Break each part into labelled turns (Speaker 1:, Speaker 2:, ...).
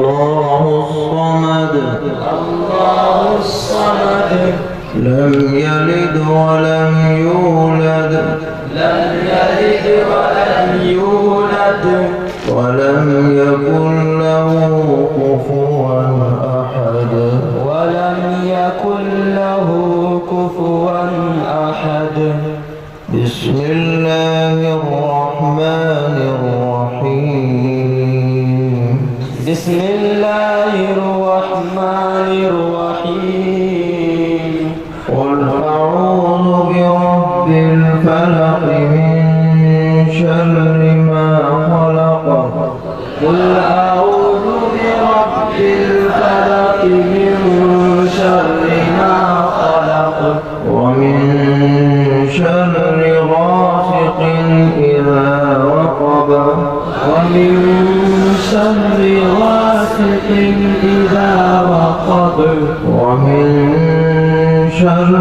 Speaker 1: الله الصمد
Speaker 2: الله الصمد
Speaker 1: لم يلد ولم يولد
Speaker 2: لم يلد ولم يولد
Speaker 1: ولم يكن له كفوا أحد
Speaker 2: ولم يكن له كفوا أحد
Speaker 1: بسم الله الرحمن الرحيم
Speaker 2: بسم الله الرحمن الرحيم
Speaker 1: قل أعوذ برب الفلق من شر ما خلق
Speaker 2: قل أعوذ برب الفلق من شر ما خلق
Speaker 1: ومن شر غاسق إذا وقب
Speaker 2: ومن شر غاسق إذا وقب
Speaker 1: ومن شر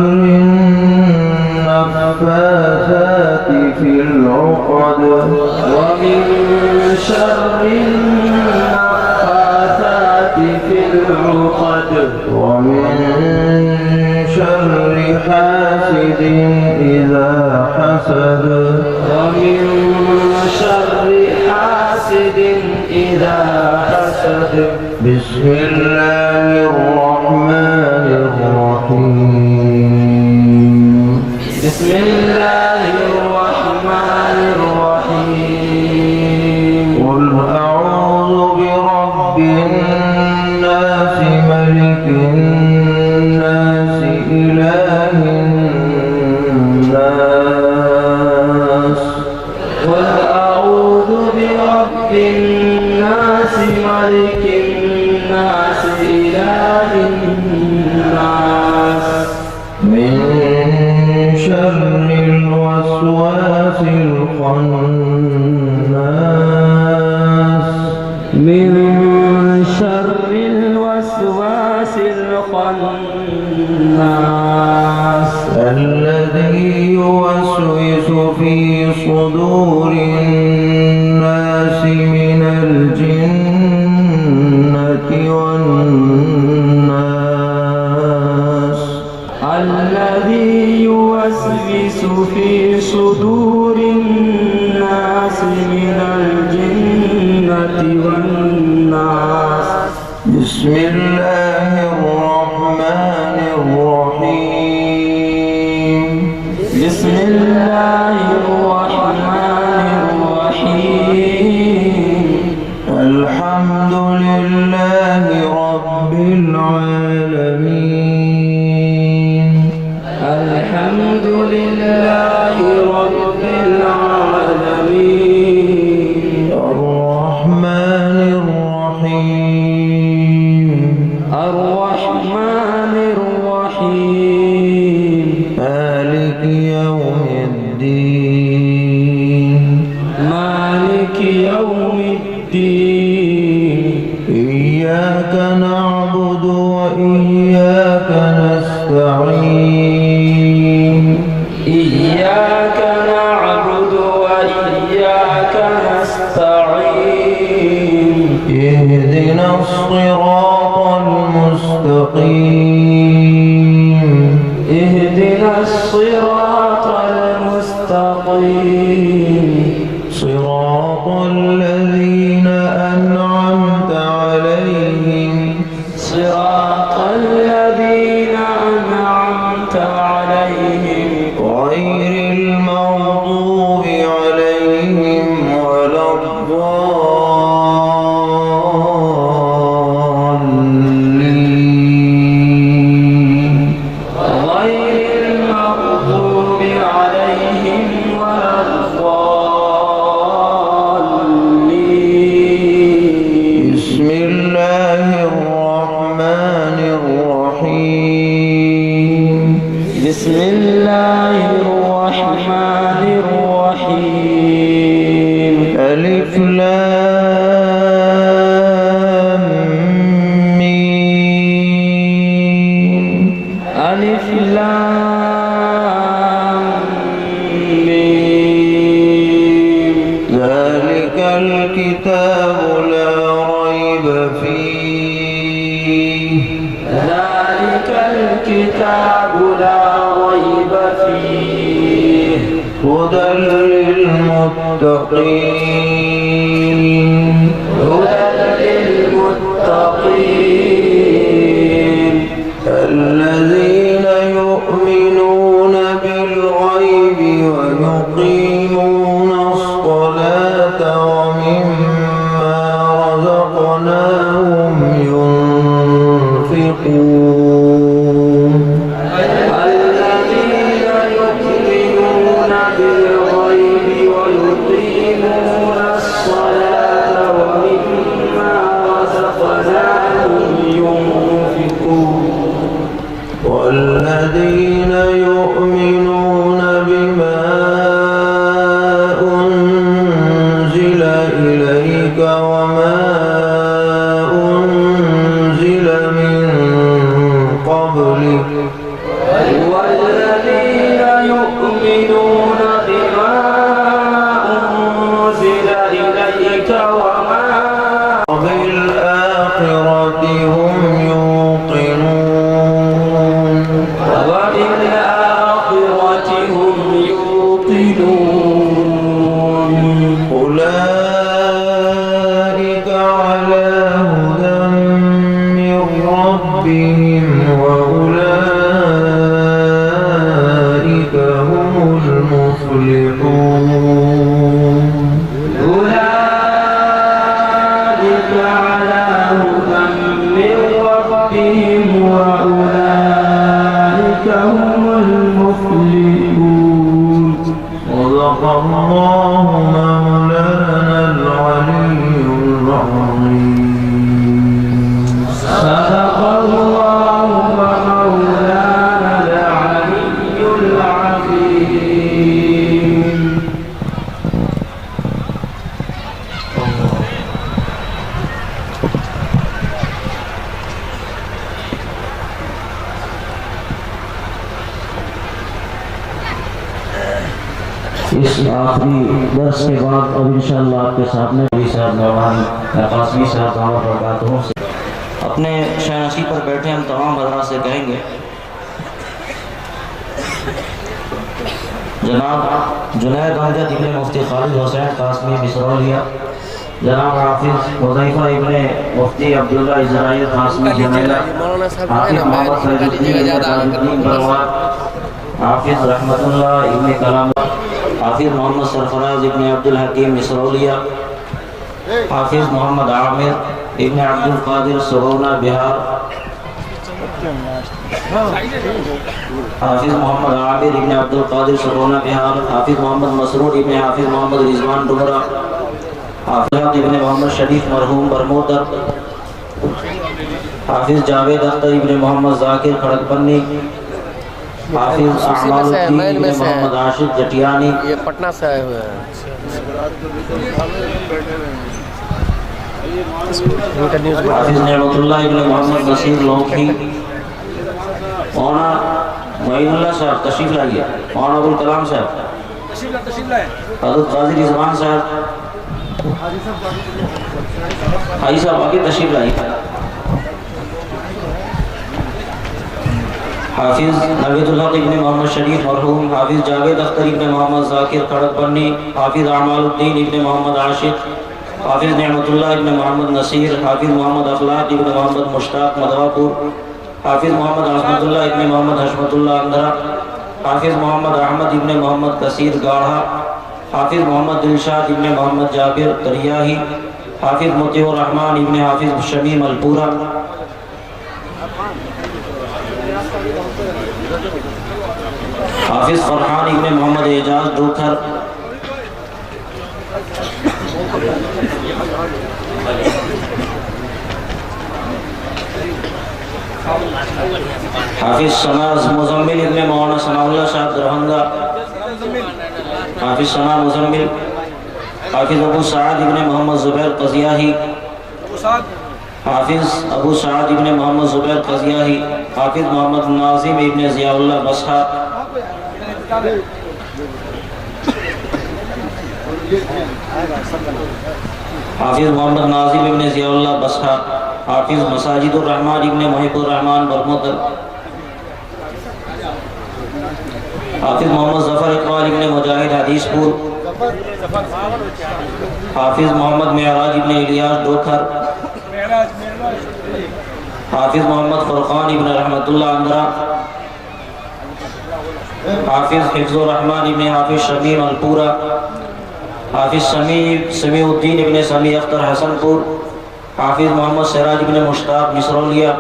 Speaker 1: النفاثات في العقد
Speaker 2: ومن شر النفاثات في العقد
Speaker 1: ومن شر حاسد إذا حسد
Speaker 2: ومن شر حاسد إذا حسد
Speaker 1: بسم الله الرحمن الرحيم
Speaker 2: بسم الله الرحمن الرحيم
Speaker 1: قل أعوذ برب الناس ملك الناس إله الناس
Speaker 2: قل أعوذ برب الناس ملك الناس إله الناس
Speaker 1: من شر الوسواس الخناس
Speaker 2: من شر الوسواس الخناس
Speaker 1: الذي يوسوس في صدور الناس من الجنة والناس
Speaker 2: الذي يوسوس في صدور الناس من الجنة والناس
Speaker 1: بسم الله الرحمن الرحيم
Speaker 2: بسم الله الرحمن الرحيم
Speaker 1: الحمد لله رب العالمين
Speaker 2: الحمد لله رب العالمين
Speaker 1: الرحمن الرحيم
Speaker 2: الرحمن الرحيم
Speaker 1: مالك يوم الدين
Speaker 2: مالك يوم الدين
Speaker 1: إياك نعبد وإياك نستعين
Speaker 2: إياك نعبد وإياك نستعين
Speaker 1: اهدنا الصراط المستقيم
Speaker 2: اهدنا الصراط المستقيم
Speaker 1: صراط الذين أنعمت عليهم
Speaker 2: صراط الذين أنعمت عليهم
Speaker 1: غير المغضوب عليهم ولا الضالين
Speaker 2: غير المغضوب عليهم ولا الضالين
Speaker 1: بسم الله الرحمن الرحيم
Speaker 2: بسم الله الرحمن الرحيم
Speaker 1: ألف لام ميم
Speaker 2: ألف لام ميم
Speaker 1: ذلك الكتاب لا ريب ريب فيه
Speaker 2: ذلك الكتاب لا ريب فيه
Speaker 1: هدى للمتقين الذين يؤمنون بالغيب ويقيمون الصلاة ومما رزقناهم ينفقون
Speaker 2: الذين يؤمنون بالغيب ويقيمون الصلاة ومما رزقناهم ينفقون
Speaker 1: والذين يؤمنون بما أنزل إليك وما أنزل من قبلك
Speaker 2: والذين يؤمنون بما أنزل إليك وما
Speaker 1: وبالآخرة هم يوقنون
Speaker 2: وبالآخرة هم يوقنون
Speaker 1: أولئك على هدى من ربهم وأولئك هم المفلحون
Speaker 2: أولئك على هدى من ربهم وأولئك هم المفلحون
Speaker 1: صدق الله مولانا العلي العظيم
Speaker 2: صدق الله مولانا العلي العظيم
Speaker 3: اس آخری درس کے بعد اب انشاءاللہ آپ کے سامنے علی صاحب نوان قاسمی صاحب دعوت برکاتہوں سے اپنے شہنشی پر بیٹھے ہم تمام حضرات سے کہیں گے جناب جنید امجد ابن مفتی خالد حسین قاسمی مصرولیہ، جناب حافظ حذیفہ ابن مفتی عبداللہ اسرائیل قاسمی جمیلہ، حافظ محمد سید الدین بروان، حافظ رحمت اللہ ابن کلام، حافظ محمد سرفراز ابن عبدالحکیم مصرولیہ، حافظ محمد عامر ابن عبد القادر سرونا بہار، حافظ محمد عامر ابن عبد القادر سرونا بہار، حافظ محمد مسرور ابن حافظ محمد رضوان ڈمرہ، حافظ ابن محمد شریف مرحوم برمودر، حافظ جاوید اختر ابن محمد ذاکر کھڑک پنی، حافظ اعمال الدین ابن محمد عاشق جٹیانی،
Speaker 4: یہ پٹنہ سے آئے ہوئے ہیں
Speaker 3: حافظ نعمت اللہ ابن محمد نصیر لونکی، مولانا معین اللہ صاحب تشریف لائیے، مولانا ابوالکلام صاحب، حضرت قاضی رضوان صاحب، حاجی صاحب آگے تشریف لائیے، حافظ نوید الحق ابن محمد شریف مرحوم، حافظ جاوید اختر ابن محمد ذاکر کھڑک پنی، حافظ اعمال الدین ابن محمد عاشق، حافظ نعمت اللہ ابن محمد نصیر، حافظ محمد اخلاق ابن محمد مشتاق مدواپور، حافظ محمد احمد اللہ ابن محمد حشمت اللہ اندرا، حافظ محمد احمد ابن محمد کثیر گاڑھا، حافظ محمد دلشاد ابن محمد جابر تریاہی، حافظ مطیع الرحمن ابن حافظ شمیم الپورہ، حافظ فرحان ابن محمد اعجاز ڈوکھر، حافظ ثنا مزمل ابن مولانا ثناء اللہ صاحب دربھنگہ، حافظ ثنا مزمل، حافظ ابو سعد ابن محمد زبیر قضیاہی، حافظ ابو سعد ابن محمد زبیر قضیاہی، حافظ محمد ناظم ابن ضیاء اللہ بصحہ، حافظ محمد ناظم ابن ضیاء اللہ بصرہ، حافظ مساجد الرحمن ابن محب الرحمن برموتر، حافظ محمد ظفر اقبال ابن مجاہد حدیث پور، حافظ محمد معراج ابن الیاس ڈوکھر، حافظ محمد فرقان ابن رحمت اللہ اندرا، حافظ حفظ الرحمن ابن حافظ شمیم الپورہ، حافظ سمیع الدین ابن سمیع اختر حسن پور، حافظ محمد سراج ابن مشتاق مصرولیا،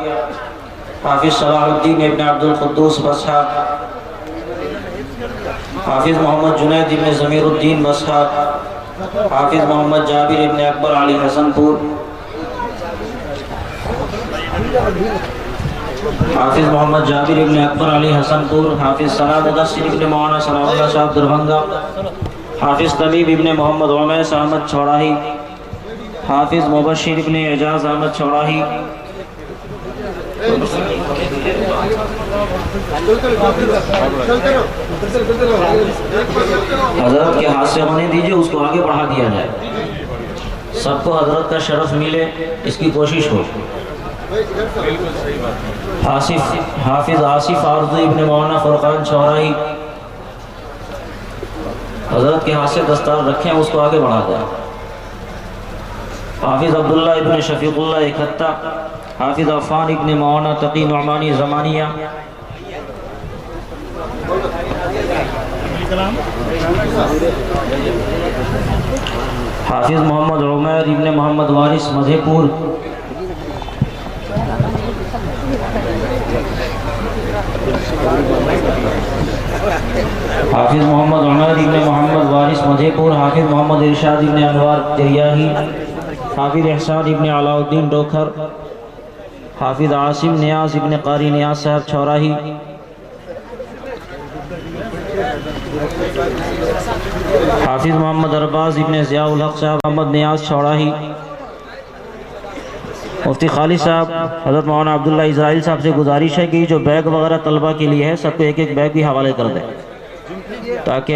Speaker 3: حافظ صلاح الدین ابن عبد القدوس بصرہ، حافظ محمد جنید ابن ضمیر الدین بصرہ، حافظ محمد جابر ابن اکبر علی حسن پور، حافظ محمد جابر ابن اکبر علی حسن پور، حافظ ثنا مدثر ابن مولانا ثناء اللہ صاحب دربھنگہ، حافظ طبیب ابن محمد عمیس احمد چھوڑاہی، حافظ مبشر ابن اعجاز احمد چھوڑاہی، حضرت کے ہاتھ سے ہونے دیجئے، اس کو آگے بڑھا دیا جائے، سب کو حضرت کا شرف ملے، اس کی کوشش ہو۔ حافظ آصف عارضی ابن مولانا فرقان چھوڑاہی، حضرت کے ہاتھ سے دستار رکھیں، اس کو آگے بڑھا دیں۔ حافظ عبداللہ ابن شفیق اللہ اکھتہ، حافظ عفان ابن مولانا تقی نعمانی زمانیہ، حافظ محمد عمیر ابن محمد وارث مدھے پور، حافظ محمد عمیر ابن محمد وارث مدھے پور، حافظ محمد ارشاد ابن انوار دریاہی، حافظ احسان ابن علاء الدین ڈوکھر، حافظ عاصم نیاز ابن قاری نیاز صاحب چھوڑاہی، حافظ محمد ارباز ابن ضیاء الحق صاحب محمد نیاز چھوڑاہی، مفتی خالد صاحب حضرت مولانا عبداللہ اسرائیل صاحب سے گزارش ہے کہ جو بیگ وغیرہ طلبہ کے لیے ہے، سب کو ایک ایک بیگ بھی حوالے کر دیں تاکہ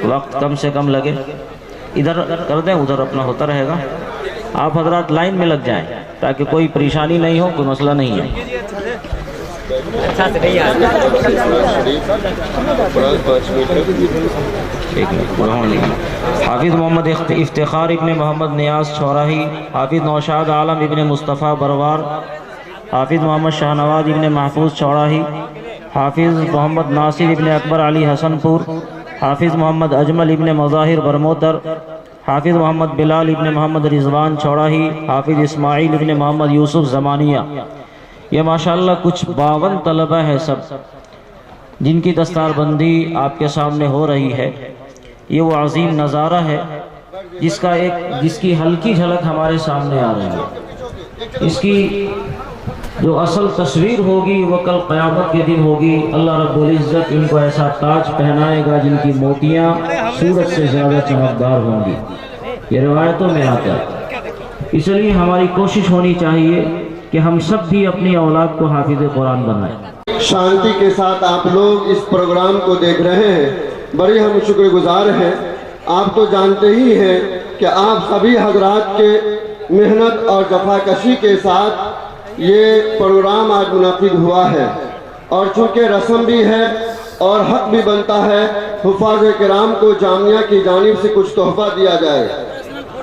Speaker 3: وقت کم سے کم لگے۔ ادھر کر دیں، ادھر اپنا ہوتا رہے گا، آپ حضرات لائن میں لگ جائیں تاکہ کوئی پریشانی نہیں ہو، کوئی مسئلہ نہیں ہے۔ حافظ محمد افتخار ابن محمد نیاز چھوڑاہی، حافظ نوشاد عالم ابن مصطفیٰ بروار، حافظ محمد شاہنواز ابن محفوظ چھوڑاہی، حافظ محمد ناصر ابن اکبر علی حسن پور، حافظ محمد اجمل ابن مظاہر برموتر، حافظ محمد بلال ابن محمد رضوان چھوڑاہی، حافظ اسماعیل ابن محمد یوسف زمانیہ۔ یہ ماشاءاللہ کچھ 52 طلبہ ہے سب، جن کی دستار بندی آپ کے سامنے ہو رہی ہے۔ یہ وہ عظیم نظارہ ہے جس کی ہلکی جھلک ہمارے سامنے آ رہی ہے۔ اس کی جو اصل تصویر ہوگی وہ کل قیامت کے دن ہوگی۔ اللہ رب العزت ان کو ایسا تاج پہنائے گا جن کی موتیاں سورج سے زیادہ چمکدار ہوں گی، یہ روایتوں میں آتا ہے۔ اس لیے ہماری کوشش ہونی چاہیے کہ ہم سب بھی اپنی اولاد کو حافظ قرآن بنائیں۔
Speaker 4: شانتی کے ساتھ آپ لوگ اس پروگرام کو دیکھ رہے ہیں، بڑے ہم شکر گزار ہیں۔ آپ تو جانتے ہی ہیں کہ آپ سبھی حضرات کے محنت اور جفاکشی کے ساتھ یہ پروگرام آج منعقد ہوا ہے، اور چونکہ رسم بھی ہے اور حق بھی بنتا ہے حفاظ کرام کو جامعہ کی جانب سے کچھ تحفہ دیا جائے۔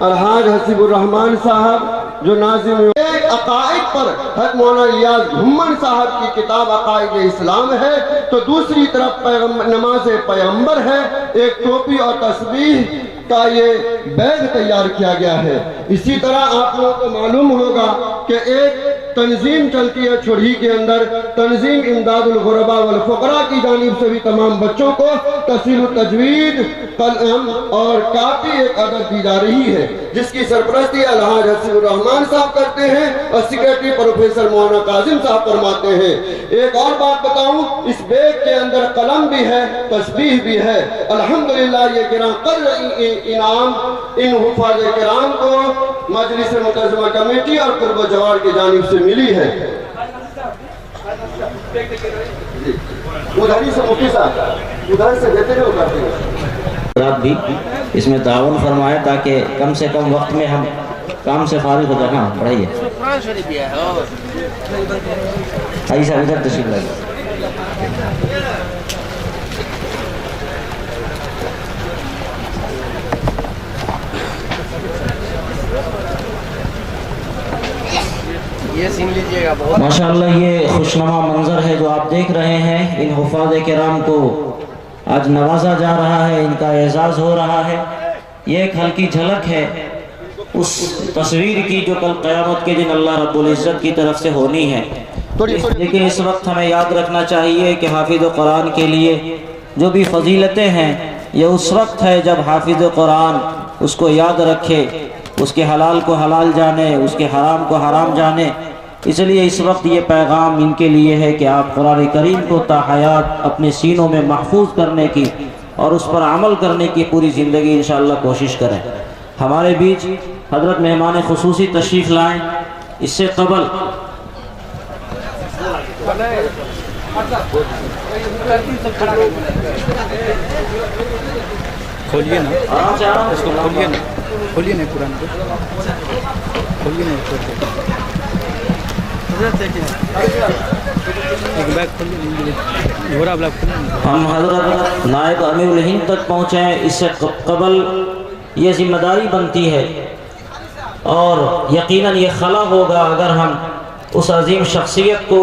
Speaker 4: الحاج حسیب الرحمان صاحب جو ناظم ایک عقائد پر حضرت مولانا الیاس گھمن صاحب کی کتاب عقائد اسلام ہے، تو دوسری طرف نماز پیغمبر ہے، ایک ٹوپی اور تسبیح کا یہ بیگ تیار کیا گیا ہے۔ اسی طرح آپ لوگوں کو معلوم ہوگا کہ ایک تنظیم چلتی ہے چھڑی کے اندر، تنظیم امداد الغرباء والفقراء کی جانب سے بھی تمام بچوں کو تحصیل التجوید قلم اور کاپی ایک عدد دی جا رہی ہے، جس کی سرپرستی الحاج حسیب الرحمان صاحب کرتے ہیں اور سیکریٹری پروفیسر مولانا کاظم صاحب فرماتے ہیں۔ ایک اور بات بتاؤں، اس بیگ کے اندر قلم بھی ہے، تسبیح بھی ہے۔ الحمدللہ یہ گراں قدر انعام ان حفاظ کرام کو مجلس منتظمہ کمیٹی اور قرب و جوار کی جانب سے ملی ہے۔ ادھر ہی سے مفتی صاحب ادھر سے دیتے رہو کرتے ہیں،
Speaker 3: رات بھی اس میں تعاون فرمائے تاکہ کم سے کم وقت میں ہم کام سے فارغ ہو جائے. ہاں پڑھائیے. آئیے صاحب ادھر تشریف لائیے. ماشاء اللہ یہ خوشنما منظر ہے جو آپ دیکھ رہے ہیں. ان حفاظ کرام کو آج نوازا جا رہا ہے, ان کا اعزاز ہو رہا ہے. یہ ایک ہلکی جھلک ہے اس تصویر کی جو کل قیامت کے دن اللہ رب العزت کی طرف سے ہونی ہے. لیکن اس وقت ہمیں یاد رکھنا چاہیے کہ حافظ قرآن کے لیے جو بھی فضیلتیں ہیں یہ اس وقت ہے جب حافظ قرآن اس کو یاد رکھے, اس کے حلال کو حلال جانے, اس کے حرام کو حرام جانے. اس لیے اس وقت یہ پیغام ان کے لیے ہے کہ آپ قرآن کریم کو تا حیات اپنے سینوں میں محفوظ کرنے کی اور اس پر عمل کرنے کی پوری زندگی انشاءاللہ کوشش کریں. ہمارے بیچ حضرت مہمان خصوصی تشریف لائیں. اس سے قبل
Speaker 5: کھولیے نا, اس کو کھولیے نا, کھولیے نا قرآن کو, کھولیے نا ایک بیگ کھولیے, گھوڑا بلاک کھولیے.
Speaker 3: ہم حضرت نائب امیر الہند تک پہنچے ہیں. اس سے قبل یہ ذمہ داری بنتی ہے اور یقیناً یہ خلا ہوگا اگر ہم اس عظیم شخصیت کو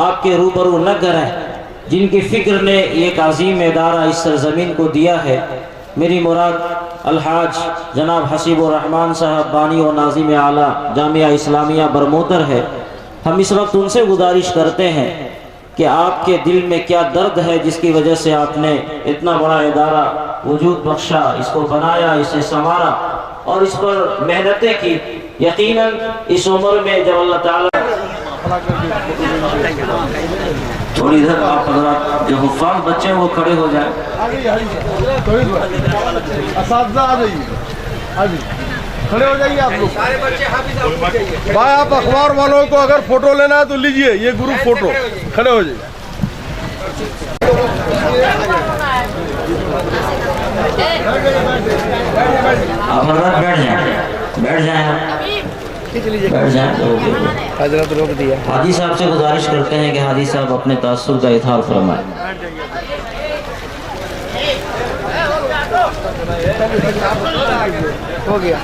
Speaker 3: آپ کے روبرو نہ کریں جن کی فکر نے ایک عظیم ادارہ اس سرزمین کو دیا ہے. میری مراد الحاج جناب حسیب الرحمان صاحب بانی و ناظم اعلیٰ جامعہ اسلامیہ برموتر ہے. ہم اس وقت ان سے گزارش کرتے ہیں کہ آپ کے دل میں کیا درد ہے جس کی وجہ سے آپ نے اتنا بڑا ادارہ وجود بخشا, اس کو بنایا, اسے سنوارا اور اس پر محنتیں کی. یقیناً اس عمر میں جب اللہ تعالیٰ تھوڑی ادھر آپ حضرات جو حفاظ بچے ہیں وہ کھڑے ہو جائیں.
Speaker 6: اساتذہ آ جائیے, کھڑے ہو جائیے آپ لوگ. بھائی آپ اخبار والوں کو اگر فوٹو لینا ہے تو لیجئے, یہ گروپ فوٹو. کھڑے ہو جائیے.
Speaker 3: آپ حضرات بیٹھ جائیں, بیٹھ جائیں, بیٹھ جائیں.
Speaker 5: حضرت روک دیا.
Speaker 3: حاجی صاحب سے گزارش کرتے ہیں کہ حاجی صاحب اپنے تاثر کا اظہار فرمائیں.
Speaker 5: ہو گیا.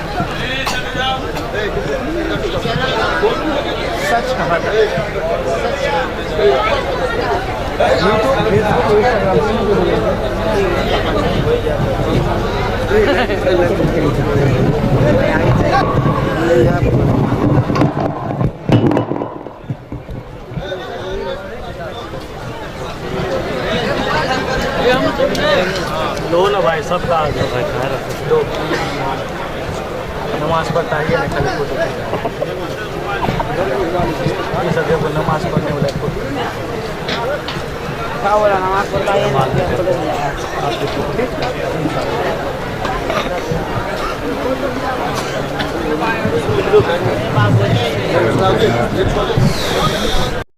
Speaker 6: لو نا بھائی, سب کا دو نماز پڑھتا ہے نماز پڑھنے والا
Speaker 2: نماز پڑھتا ہے.